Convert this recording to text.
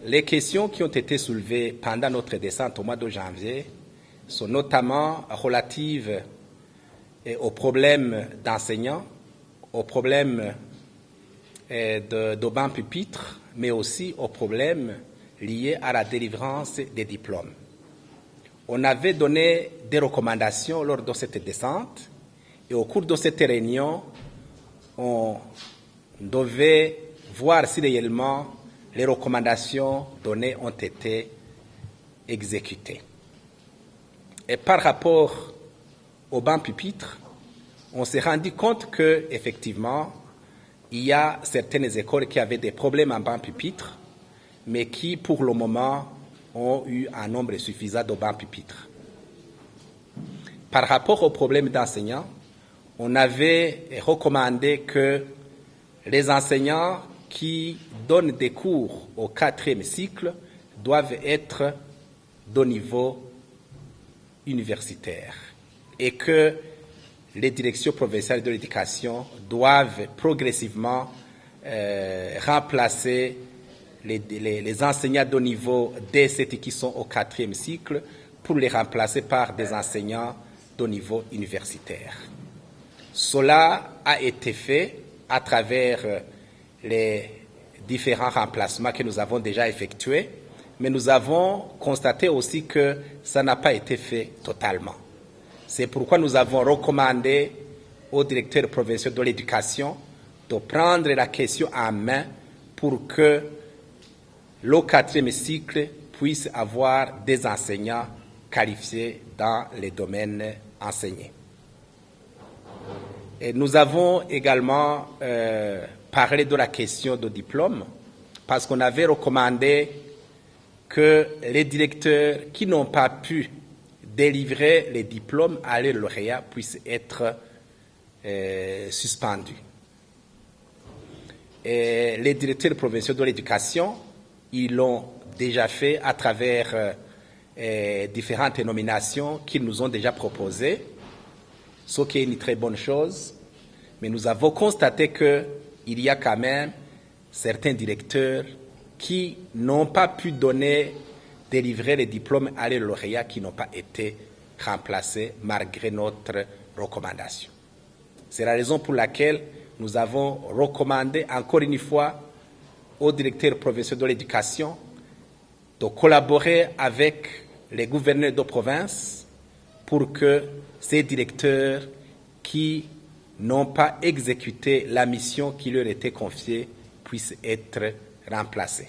Les questions qui ont été soulevées pendant notre descente au mois de janvier sont notamment relatives aux problèmes d'enseignants, aux problèmes de bancs pupitres, mais aussi aux problèmes liés à la délivrance des diplômes. On avait donné des recommandations lors de cette descente et au cours de cette réunion, on devait voir si réellement les recommandations données ont été exécutées. Et par rapport au banc pupitre, on s'est rendu compte que effectivement, il y a certaines écoles qui avaient des problèmes en banc pupitre, mais qui, pour le moment, ont eu un nombre suffisant de bancs pupitres. Par rapport aux problèmes d'enseignants, on avait recommandé que les enseignants qui donnent des cours au 4e cycle doivent être de niveau universitaire et que les directions provinciales de l'éducation doivent progressivement remplacer les enseignants de niveau D7 qui sont au 4e cycle pour les remplacer par des enseignants de niveau universitaire. Cela a été fait à travers les différents remplacements que nous avons déjà effectués, mais nous avons constaté aussi que ça n'a pas été fait totalement. C'est pourquoi nous avons recommandé au directeur provincial de l'éducation de prendre la question en main pour que le 4e cycle puisse avoir des enseignants qualifiés dans les domaines enseignés. Et nous avons également parlé de la question de diplôme parce qu'on avait recommandé que les directeurs qui n'ont pas pu délivrer les diplômes à leurs lauréats puissent être suspendus. Et les directeurs provinciaux de l'éducation, ils l'ont déjà fait à travers différentes nominations qu'ils nous ont déjà proposées, ce qui est une très bonne chose, mais nous avons constaté qu'il y a quand même certains directeurs qui n'ont pas pu délivrer les diplômes à leurs lauréats qui n'ont pas été remplacés malgré notre recommandation. C'est la raison pour laquelle nous avons recommandé encore une fois aux directeurs provinciaux de l'éducation de collaborer avec les gouverneurs de province pour que ces directeurs qui n'ont pas exécuté la mission qui leur était confiée puissent être remplacés.